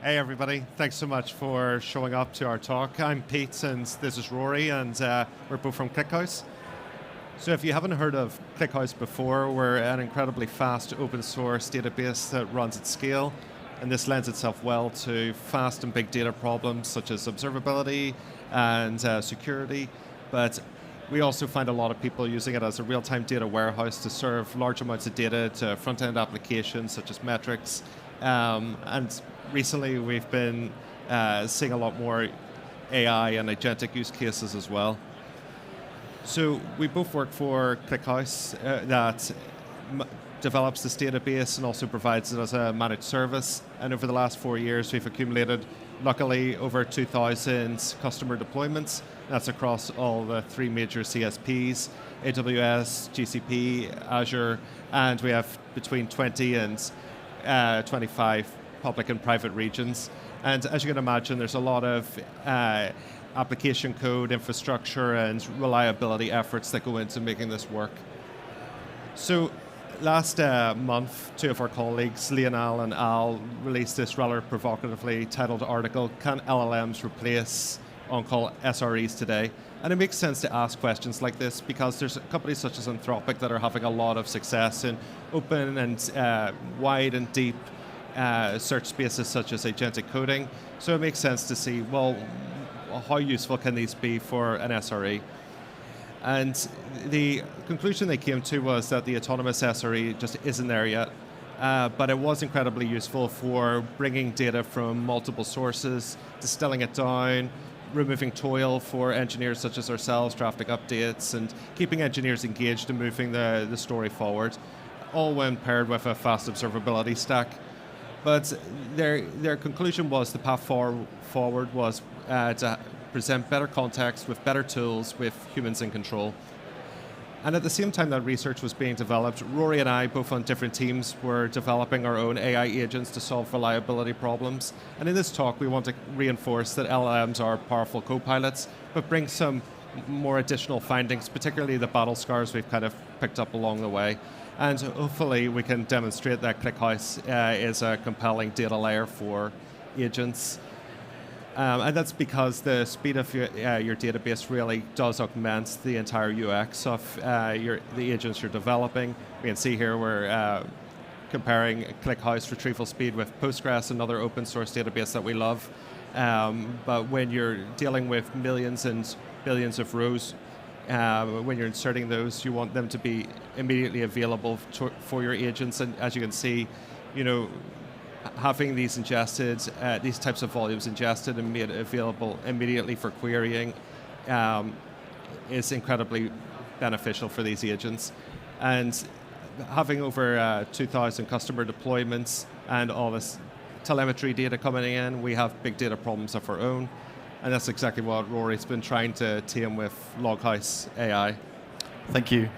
Hey everybody, thanks so much for showing up to our talk. I'm Pete and this is Rory, and we're both from ClickHouse. So if you haven't heard of ClickHouse before, we're an incredibly fast open source database that runs at scale, and this lends itself well to fast and big data problems such as observability and security, but we also find a lot of people using it as a real-time data warehouse to serve large amounts of data to front-end applications such as metrics, and recently we've been seeing a lot more AI and agentic use cases as well. So we both work for ClickHouse that develops this database and also provides it as a managed service. And over the last 4 years, we've accumulated, luckily, over 2,000 customer deployments. That's across all the three major CSPs, AWS, GCP, Azure, and we have between 20 and 25 public and private regions. And as you can imagine, there's a lot of application code, infrastructure, and reliability efforts that go into making this work. So last month, two of our colleagues, Lionel and Al, released this rather provocatively titled article, Can LLMs Replace On-Call SREs Today? And it makes sense to ask questions like this because there's companies such as Anthropic that are having a lot of success in open and wide and deep search spaces such as agentic coding. So it makes sense to see, well, how useful can these be for an SRE? And the conclusion they came to was that the autonomous SRE just isn't there yet, but it was incredibly useful for bringing data from multiple sources, distilling it down, removing toil for engineers such as ourselves, drafting updates, and keeping engineers engaged in moving the story forward, all when paired with a fast observability stack. But their conclusion was the path forward was to present better context with better tools with humans in control. And at the same time that research was being developed, Rory and I, both on different teams, were developing our own AI agents to solve reliability problems. And in this talk, we want to reinforce that LLMs are powerful co-pilots, but bring some more additional findings, particularly the battle scars we've kind of picked up along the way. And hopefully we can demonstrate that ClickHouse is a compelling data layer for agents. And that's because the speed of your database really does augment the entire UX of the agents you're developing. We can see here we're comparing ClickHouse retrieval speed with Postgres, another open source database that we love. But when you're dealing with millions and billions of rows, when you're inserting those, you want them to be immediately available for your agents. And as you can see, having these ingested, these types of volumes ingested and made available immediately for querying is incredibly beneficial for these agents. And having over 2,000 customer deployments and all this telemetry data coming in, we have big data problems of our own. And that's exactly what Rory's been trying to tame with Loghouse AI. Thank you.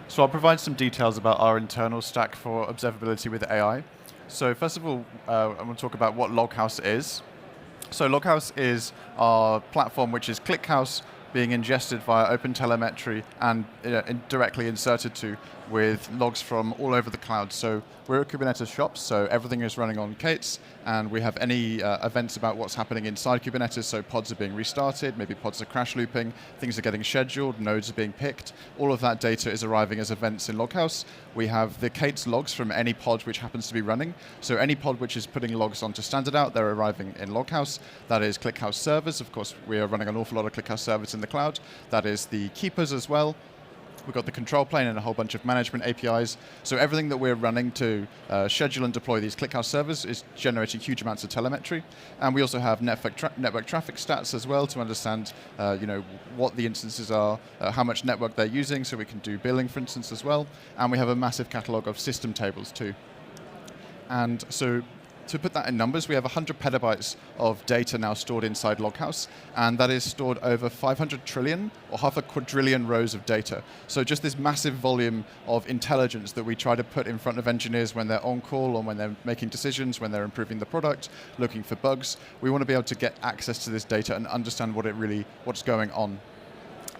So I'll provide some details about our internal stack for observability with AI. So first of all, I'm going to talk about what Loghouse is. So Loghouse is our platform, which is ClickHouse being ingested via OpenTelemetry and directly inserted to with logs from all over the cloud. So we're a Kubernetes shop, so everything is running on K8s, and we have any events about what's happening inside Kubernetes, so pods are being restarted, maybe pods are crash looping, things are getting scheduled, nodes are being picked. All of that data is arriving as events in Loghouse. We have the K8s logs from any pod which happens to be running. So any pod which is putting logs onto standard out, they're arriving in Loghouse. That is ClickHouse servers. Of course, we are running an awful lot of ClickHouse servers in the cloud. That is the keepers as well. We've got the control plane and a whole bunch of management APIs. So everything that we're running to schedule and deploy these ClickHouse servers is generating huge amounts of telemetry. And we also have network traffic stats as well to understand what the instances are, how much network they're using, so we can do billing, for instance, as well. And we have a massive catalog of system tables too. And so to put that in numbers, we have 100 petabytes of data now stored inside Loghouse, and that is stored over 500 trillion or half a quadrillion rows of data. So just this massive volume of intelligence that we try to put in front of engineers when they're on call or when they're making decisions, when they're improving the product, looking for bugs. We want to be able to get access to this data and understand what's going on.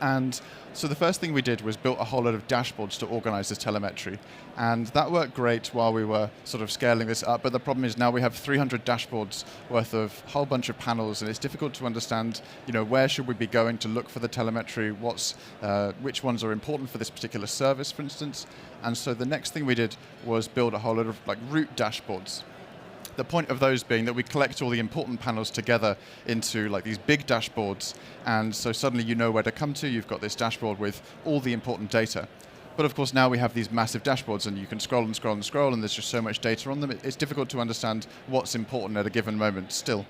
And so the first thing we did was built a whole lot of dashboards to organize this telemetry. And that worked great while we were sort of scaling this up. But the problem is now we have 300 dashboards worth of a whole bunch of panels, and it's difficult to understand, where should we be going to look for the telemetry, which ones are important for this particular service, for instance. And so the next thing we did was build a whole lot of route dashboards. The point of those being that we collect all the important panels together into these big dashboards, and so suddenly you know where to come to. You've got this dashboard with all the important data. But of course now we have these massive dashboards, and you can scroll and scroll and scroll, and there's just so much data on them. It's difficult to understand what's important at a given moment still.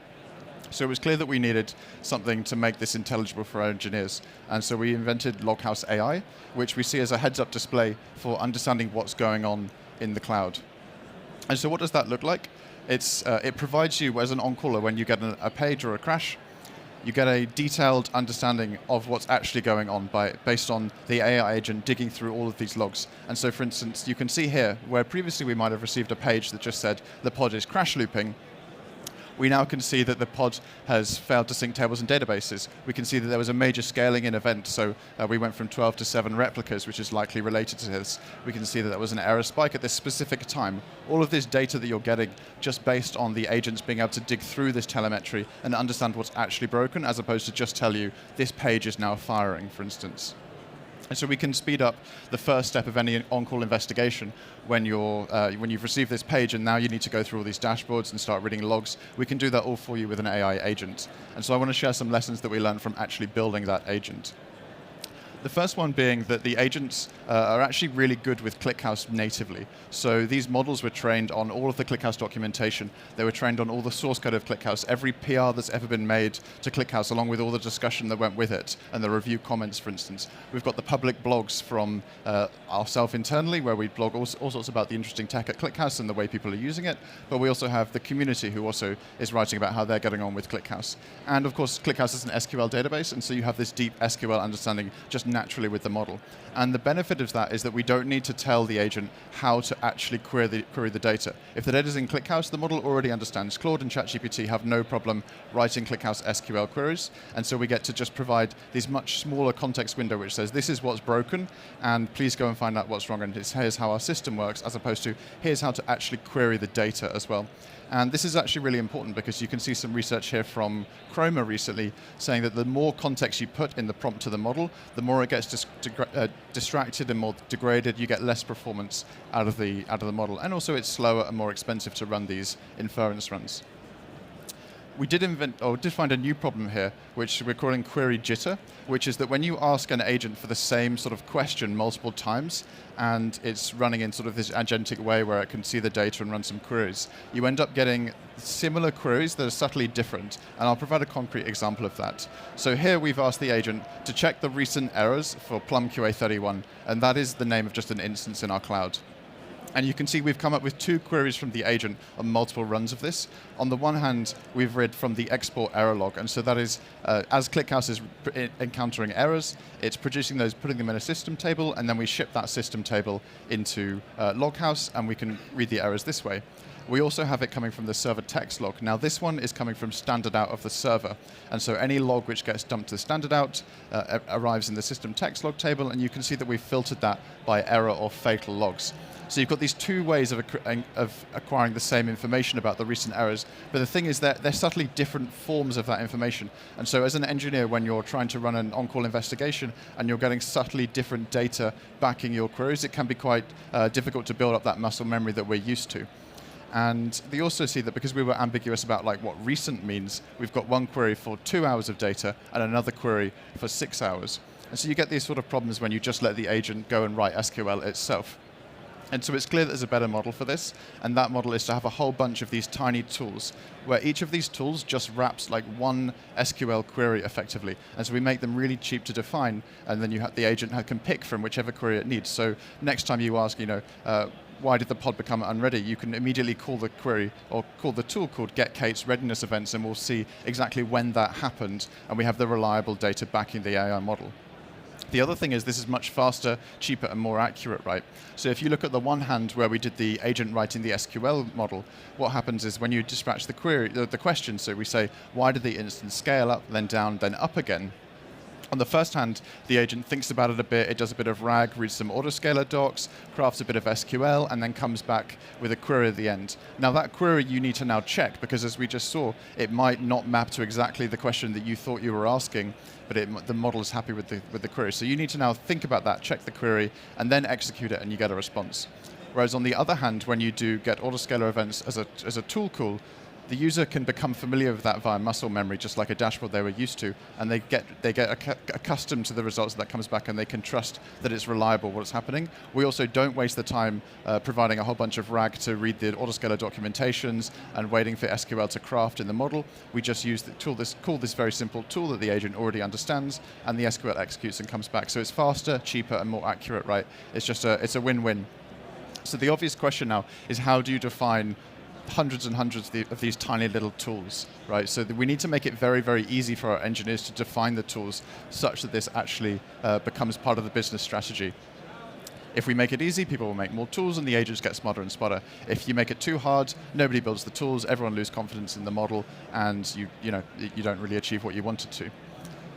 So it was clear that we needed something to make this intelligible for our engineers. And so we invented Loghouse AI, which we see as a heads-up display for understanding what's going on in the cloud. And so what does that look like? It provides you, as an on-caller, when you get a page or a crash, you get a detailed understanding of what's actually going on based on the AI agent digging through all of these logs. And so, for instance, you can see here, where previously we might have received a page that just said the pod is crash looping, we now can see that the pod has failed to sync tables and databases. We can see that there was a major scaling in event, so we went from 12 to 7 replicas, which is likely related to this. We can see that there was an error spike at this specific time. All of this data that you're getting just based on the agents being able to dig through this telemetry and understand what's actually broken, as opposed to just tell you this page is now firing, for instance. And so we can speed up the first step of any on-call investigation when you've received this page and now you need to go through all these dashboards and start reading logs. We can do that all for you with an AI agent. And so I want to share some lessons that we learned from actually building that agent. The first one being that the agents are actually really good with ClickHouse natively. So these models were trained on all of the ClickHouse documentation. They were trained on all the source code of ClickHouse, every PR that's ever been made to ClickHouse, along with all the discussion that went with it, and the review comments, for instance. We've got the public blogs from ourselves internally, where we blog all sorts about the interesting tech at ClickHouse and the way people are using it. But we also have the community who also is writing about how they're getting on with ClickHouse. And of course, ClickHouse is an SQL database, and so you have this deep SQL understanding just naturally with the model. And the benefit of that is that we don't need to tell the agent how to actually query the data. If the data is in ClickHouse, the model already understands. Claude and ChatGPT have no problem writing ClickHouse SQL queries, and so we get to just provide this much smaller context window which says this is what's broken, and please go and find out what's wrong, and here's how our system works, as opposed to here's how to actually query the data as well. And this is actually really important because you can see some research here from Chroma recently saying that the more context you put in the prompt to the model, the more it gets distracted and more degraded. You get less performance out of the model. And also it's slower and more expensive to run these inference runs. We did find a new problem here, which we're calling query jitter, which is that when you ask an agent for the same sort of question multiple times, and it's running in sort of this agentic way where it can see the data and run some queries, you end up getting similar queries that are subtly different. And I'll provide a concrete example of that. So here we've asked the agent to check the recent errors for Plum QA31, and that is the name of just an instance in our cloud. And you can see we've come up with 2 queries from the agent on multiple runs of this. On the one hand, we've read from the export error log. And so that is, as ClickHouse is encountering errors, it's producing those, putting them in a system table, and then we ship that system table into Loghouse, and we can read the errors this way. We also have it coming from the server text log. Now this one is coming from standard out of the server. And so any log which gets dumped to standard out arrives in the system text log table, and you can see that we've filtered that by error or fatal logs. So you've got these 2 ways of acquiring the same information about the recent errors. But the thing is that they're subtly different forms of that information. And so as an engineer, when you're trying to run an on-call investigation and you're getting subtly different data backing your queries, it can be quite difficult to build up that muscle memory that we're used to. And they also see that because we were ambiguous about what recent means, we've got one query for 2 hours of data and another query for 6 hours. And so you get these sort of problems when you just let the agent go and write SQL itself. And so it's clear that there's a better model for this, and that model is to have a whole bunch of these tiny tools, where each of these tools just wraps one SQL query effectively. And so we make them really cheap to define, and then the agent can pick from whichever query it needs. So next time you ask, why did the pod become unready? You can immediately call the query or call the tool called getKate's readiness events, and we'll see exactly when that happened, and we have the reliable data backing the AI model. The other thing is this is much faster, cheaper, and more accurate, right? So if you look at the one hand where we did the agent writing the SQL model, what happens is when you dispatch the query, the question, so we say, why did the instance scale up, then down, then up again? On the first hand, the agent thinks about it a bit, it does a bit of RAG, reads some autoscaler docs, crafts a bit of SQL, and then comes back with a query at the end. Now that query you need to now check, because as we just saw, it might not map to exactly the question that you thought you were asking, but the model is happy with the query. So you need to now think about that, check the query, and then execute it, and you get a response. Whereas on the other hand, when you do get autoscaler events as a tool call, the user can become familiar with that via muscle memory, just like a dashboard they were used to, and they get accustomed to the results that comes back, and they can trust that it's reliable what's happening. We also don't waste the time providing a whole bunch of RAG to read the autoscaler documentations and waiting for SQL to craft in the model. We just use the tool, call this very simple tool that the agent already understands, and the SQL executes and comes back. So it's faster, cheaper, and more accurate, right? It's a win-win. So the obvious question now is, how do you define hundreds and hundreds of these tiny little tools, right? So we need to make it very, very easy for our engineers to define the tools such that this actually becomes part of the business strategy. If we make it easy, people will make more tools and the agents get smarter and smarter. If you make it too hard, nobody builds the tools, everyone loses confidence in the model, and you don't really achieve what you wanted to.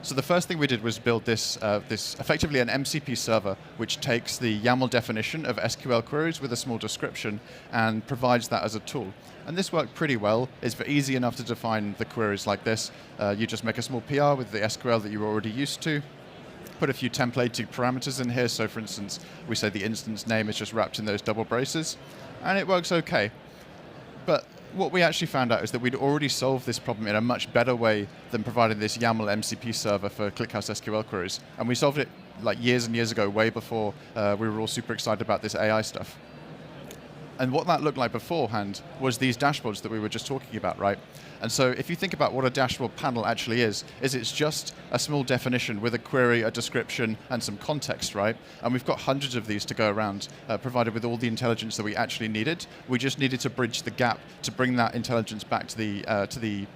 So the first thing we did was build this effectively an MCP server, which takes the YAML definition of SQL queries with a small description and provides that as a tool. And this worked pretty well. It's easy enough to define the queries like this. You just make a small PR with the SQL that you were already used to, put a few templated parameters in here. So for instance, we say the instance name is just wrapped in those double braces, and it works okay. But what we actually found out is that we'd already solved this problem in a much better way than providing this YAML MCP server for ClickHouse SQL queries. And we solved it like years and years ago, way before we were all super excited about this AI stuff. And what that looked like beforehand was these dashboards that we were just talking about, right? And so if you think about what a dashboard panel actually is it's just a small definition with a query, a description, and some context, right? And we've got hundreds of these to go around, provided with all the intelligence that we actually needed. We just needed to bridge the gap to bring that intelligence back to the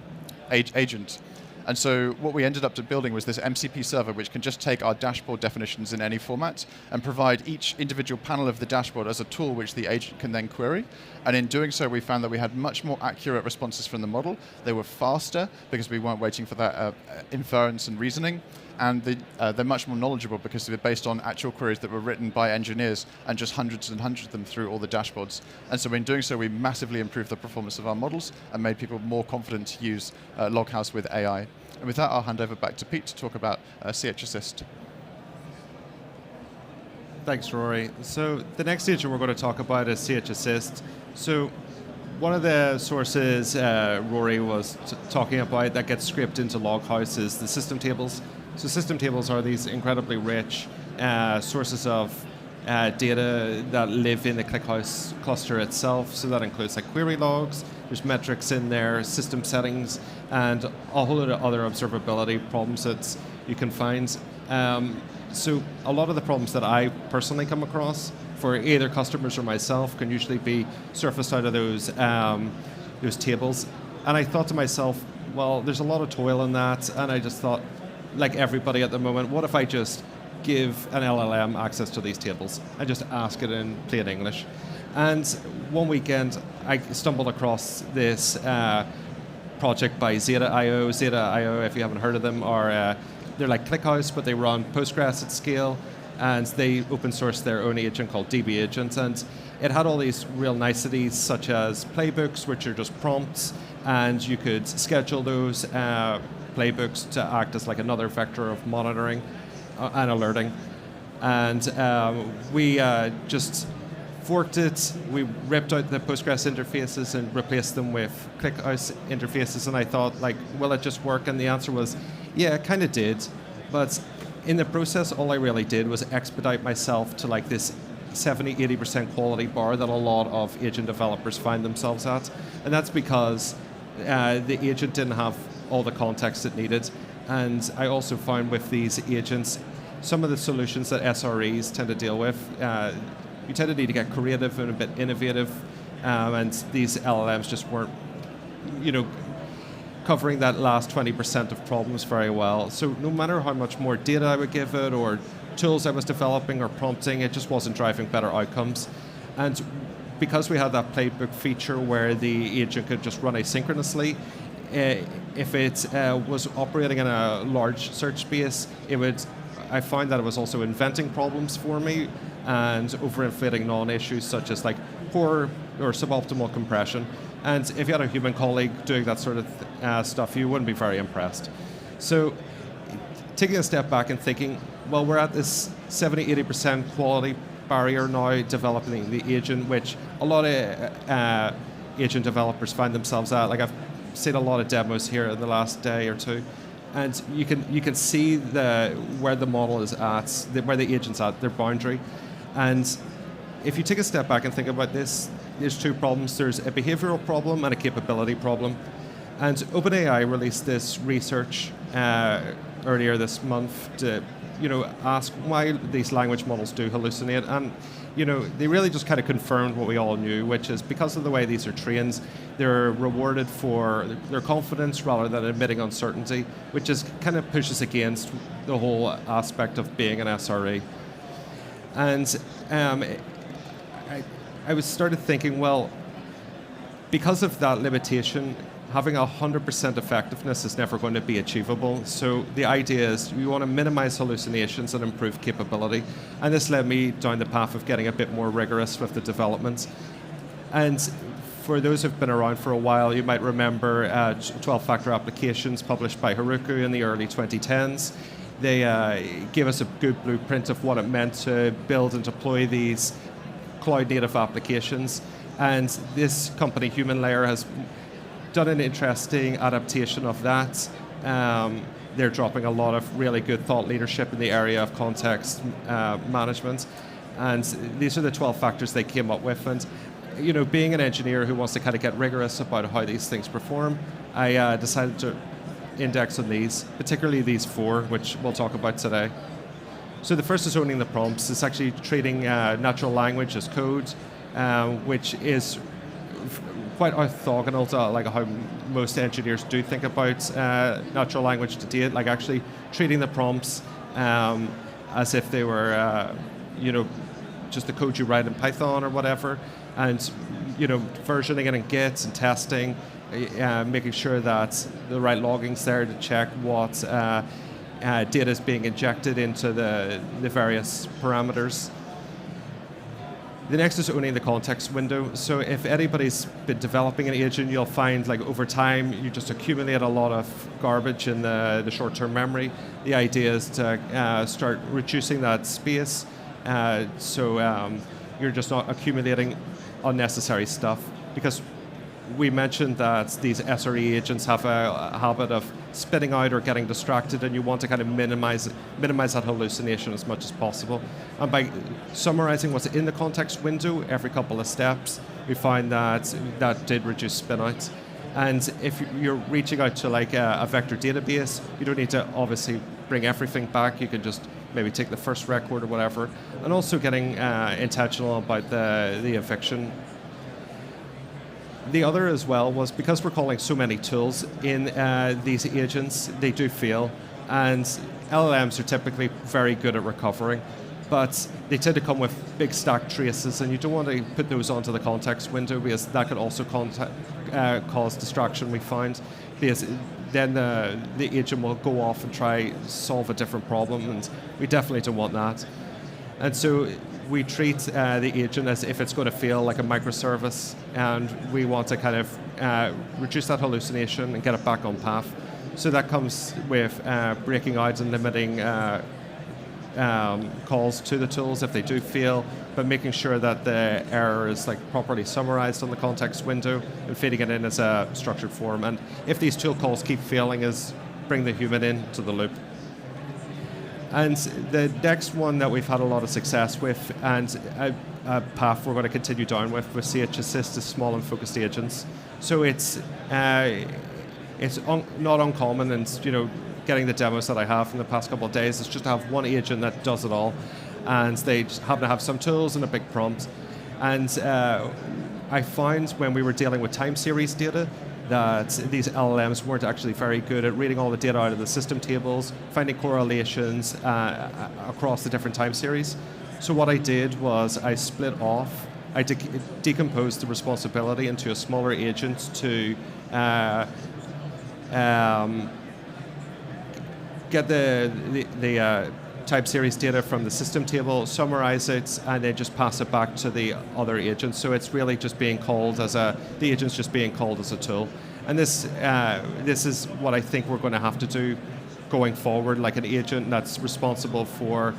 agent. And so what we ended up building was this MCP server, which can just take our dashboard definitions in any format and provide each individual panel of the dashboard as a tool which the agent can then query. And in doing so, we found that we had much more accurate responses from the model. They were faster because we weren't waiting for that inference and reasoning. And they're much more knowledgeable because they're based on actual queries that were written by engineers and just hundreds and hundreds of them through all the dashboards. And so in doing so, we massively improved the performance of our models and made people more confident to use Loghouse with AI. And with that, I'll hand over back to Pete to talk about CH Assist. Thanks, Rory. So the next agent we're going to talk about is CH Assist. So one of the sources Rory was talking about that gets scraped into Loghouse is the system tables. So system tables are these incredibly rich sources of data that live in the ClickHouse cluster itself. So that includes like query logs, there's metrics in there, system settings, and a whole lot of other observability problems that you can find. So a lot of the problems that I personally come across for either customers or myself can usually be surfaced out of those tables. And I thought to myself, well, there's a lot of toil in that, and I just thought, like everybody at the moment, what if I just give an LLM access to these tables and just ask it in plain English? And one weekend, I stumbled across this project by Zeta.io. Zeta.io, if you haven't heard of them, are they're like ClickHouse, but they run Postgres at scale, and they open source their own agent called DB Agent, and it had all these real niceties such as playbooks, which are just prompts, and you could schedule those playbooks to act as like another vector of monitoring and alerting. And we just forked it. We ripped out the Postgres interfaces and replaced them with ClickHouse interfaces. And I thought, like, will it just work? And the answer was, yeah, it kind of did. But in the process, all I really did was expedite myself to like this 70-80% quality bar that a lot of agent developers find themselves at. And that's because the agent didn't have all the context it needed. And I also found with these agents, some of the solutions that SREs tend to deal with, you tend to need to get creative and a bit innovative, and these LLMs just weren't, covering that last 20% of problems very well. So no matter how much more data I would give it, or tools I was developing or prompting, it just wasn't driving better outcomes. And because we had that playbook feature where the agent could just run asynchronously, it if it was operating in a large search space, I found that it was also inventing problems for me and overinflating non-issues such as like poor or suboptimal compression. And if you had a human colleague doing that sort of stuff, you wouldn't be very impressed. So taking a step back and thinking, well, we're at this 70-80% quality barrier now developing the agent, which a lot of agent developers find themselves at. Like I've seen a lot of demos here in the last day or two, and you can see where the model is at, where the agent's at, their boundary. And if you take a step back and think about this, there's two problems. There's a behavioral problem and a capability problem. And OpenAI released this research earlier this month to ask why these language models do hallucinate. And they really just kind of confirmed what we all knew, which is because of the way these are trained, they're rewarded for their confidence rather than admitting uncertainty, which is kind of pushes against the whole aspect of being an SRE. And I was started thinking, well, because of that limitation, having 100% effectiveness is never going to be achievable. So the idea is we want to minimize hallucinations and improve capability. And this led me down the path of getting a bit more rigorous with the development. And for those who've been around for a while, you might remember 12-factor applications published by Heroku in the early 2010s. They gave us a good blueprint of what it meant to build and deploy these cloud-native applications. And this company, HumanLayer, has done an interesting adaptation of that. They're dropping a lot of really good thought leadership in the area of context management. And these are the 12 factors they came up with. And being an engineer who wants to kind of get rigorous about how these things perform, I decided to index on these, particularly these 4, which we'll talk about today. So the first is owning the prompts. It's actually treating natural language as code, which is quite orthogonal to like how most engineers do think about natural language to date, like actually treating the prompts as if they were, just the code you write in Python or whatever, and versioning it in Git and testing, making sure that the right logging's there to check what data is being injected into the various parameters. The next is owning the context window. So if anybody's been developing an agent, you'll find like over time you just accumulate a lot of garbage in the short-term memory. The idea is to start reducing that space so you're just not accumulating unnecessary stuff, because we mentioned that these SRE agents have a habit of spitting out or getting distracted, and you want to kind of minimize that hallucination as much as possible. And by summarizing what's in the context window every couple of steps, we find that did reduce spin outs. And if you're reaching out to like a vector database, you don't need to obviously bring everything back. You can just maybe take the first record or whatever. And also getting intentional about the eviction. The other as well was because we're calling so many tools in these agents, they do fail. And LLMs are typically very good at recovering, but they tend to come with big stack traces, and you don't want to put those onto the context window because that could also cause distraction, we find, because then the agent will go off and try solve a different problem, and we definitely don't want that. And so we treat the agent as if it's going to feel like a microservice, and we want to kind of reduce that hallucination and get it back on path. So that comes with breaking out and limiting calls to the tools if they do fail, but making sure that the error is like properly summarized on the context window and feeding it in as a structured form. And if these tool calls keep failing, is bring the human into the loop. And the next one that we've had a lot of success with, and a path we're going to continue down with CH Assist, is small and focused agents. So it's not uncommon, and getting the demos that I have from the past couple of days is just to have one agent that does it all, and they just happen to have some tools and a big prompt. And I found when we were dealing with time series data that these LLMs weren't actually very good at reading all the data out of the system tables, finding correlations across the different time series. So what I did was I split off, I decomposed the responsibility into a smaller agent to get the type series data from the system table, summarize it, and then just pass it back to the other agents. So it's really just being called the agent's just being called as a tool. And this is what I think we're going to have to do going forward, like an agent that's responsible for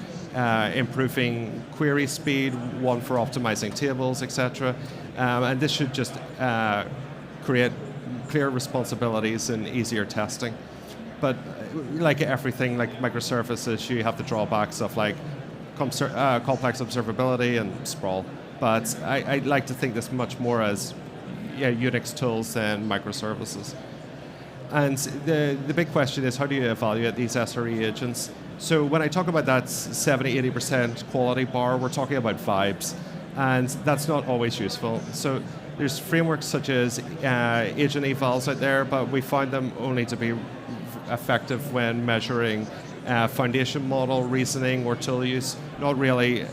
improving query speed, one for optimizing tables, etc. And this should just create clear responsibilities and easier testing. But like everything, like microservices, you have the drawbacks of like complex observability and sprawl. But I like to think this much more as Unix tools than microservices. And the big question is, how do you evaluate these SRE agents? So when I talk about that 70-80% quality bar, we're talking about vibes. And that's not always useful. So there's frameworks such as agent evals out there, but we find them only to be effective when measuring foundation model reasoning or tool use, not really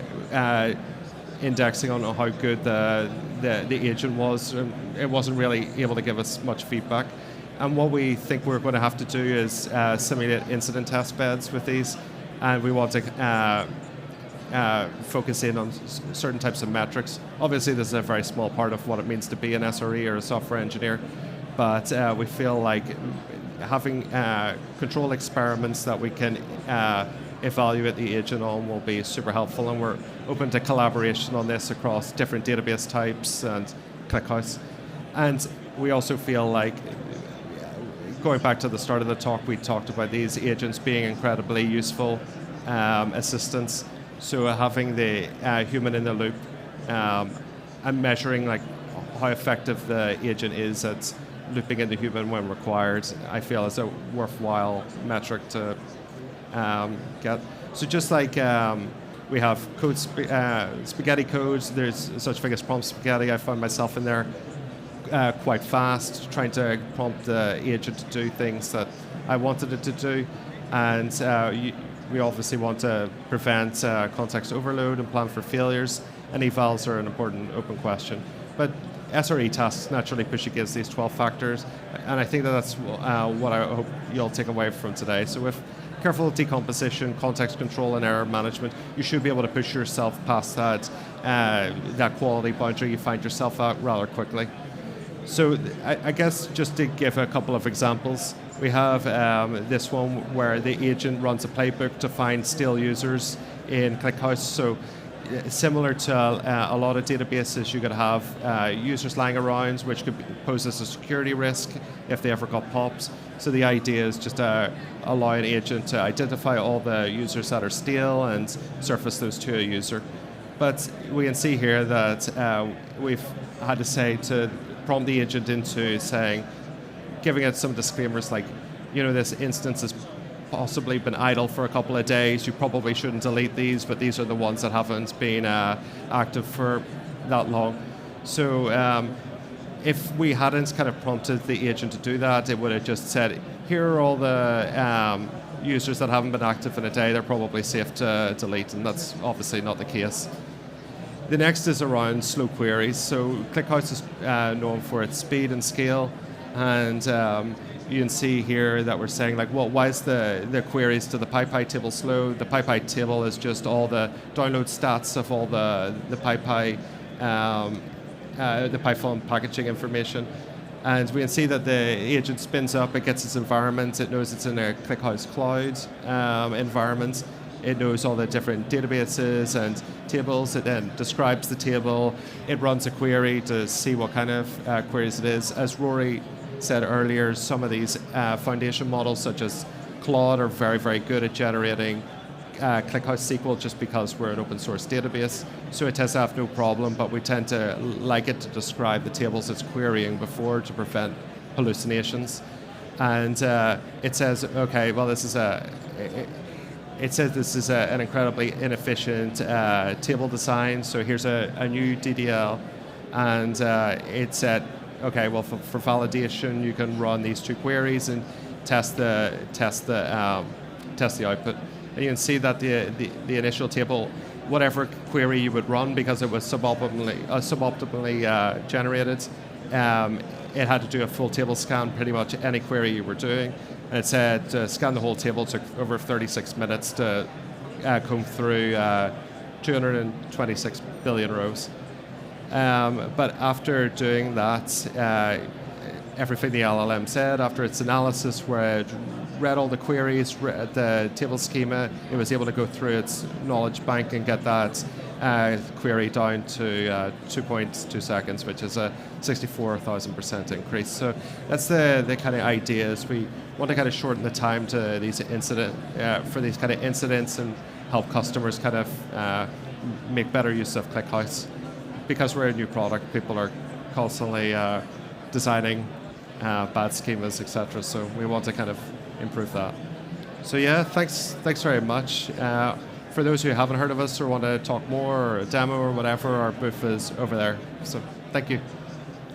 indexing on how good the agent was. It wasn't really able to give us much feedback. And what we think we're going to have to do is simulate incident test beds with these, and we want to focus in on certain types of metrics. Obviously, this is a very small part of what it means to be an SRE or a software engineer, but we feel like having control experiments that we can evaluate the agent on will be super helpful, and we're open to collaboration on this across different database types and ClickHouse. And we also feel like, going back to the start of the talk, we talked about these agents being incredibly useful assistants. So having the human in the loop and measuring like how effective the agent is at looping into human when required, I feel is a worthwhile metric to get. So just like we have code spaghetti codes, there's such thing as prompt spaghetti. I found myself in there quite fast, trying to prompt the agent to do things that I wanted it to do. And we obviously want to prevent context overload and plan for failures, and evals are an important open question. But SRE tasks naturally push against these 12 factors, and I think that's what I hope you'll take away from today. So with careful decomposition, context control, and error management, you should be able to push yourself past that quality boundary you find yourself at rather quickly. So I guess just to give a couple of examples, we have this one where the agent runs a playbook to find stale users in ClickHouse. So similar to a lot of databases, you could have users lying around, which could pose as a security risk if they ever got popped. So the idea is just allow an agent to identify all the users that are stale and surface those to a user. But we can see here that we've had to say to prompt the agent into saying, giving it some disclaimers like, this instance has possibly been idle for a couple of days. You probably shouldn't delete these, but these are the ones that haven't been active for that long. So if we hadn't kind of prompted the agent to do that, it would have just said, here are all the users that haven't been active in a day. They're probably safe to delete, and that's obviously not the case. The next is around slow queries. So ClickHouse is known for its speed and scale, and you can see here that we're saying like, well, why is the queries to the PyPy table slow? The PyPy table is just all the download stats of all the Python packaging information. And we can see that the agent spins up, it gets its environment, it knows it's in a ClickHouse cloud environment. It knows all the different databases and tables. It then describes the table. It runs a query to see what kind of queries it is. As Rory said earlier, some of these foundation models, such as Claude, are very, very good at generating ClickHouse SQL just because we're an open source database. So it tends to have no problem, but we tend to like it to describe the tables it's querying before to prevent hallucinations. And it says, okay, well, this is an incredibly inefficient table design. So here's a new DDL, and it said, okay, well, for validation, you can run these two queries and test the output. And you can see that the initial table, whatever query you would run, because it was suboptimally generated, it had to do a full table scan, pretty much any query you were doing. And it said scan the whole table, took over 36 minutes to comb through 226 billion rows. But after doing that, everything the LLM said, after its analysis where it read all the queries, read the table schema, it was able to go through its knowledge bank and get that query down to 2.2 seconds, which is a 64,000% increase. So that's the kind of ideas. We want to kind of shorten the time to these for these kind of incidents and help customers kind of make better use of ClickHouse. Because we're a new product, people are constantly designing bad schemas, etc. So we want to kind of improve that. So yeah, thanks very much. For those who haven't heard of us or want to talk more or a demo or whatever, our booth is over there. So thank you.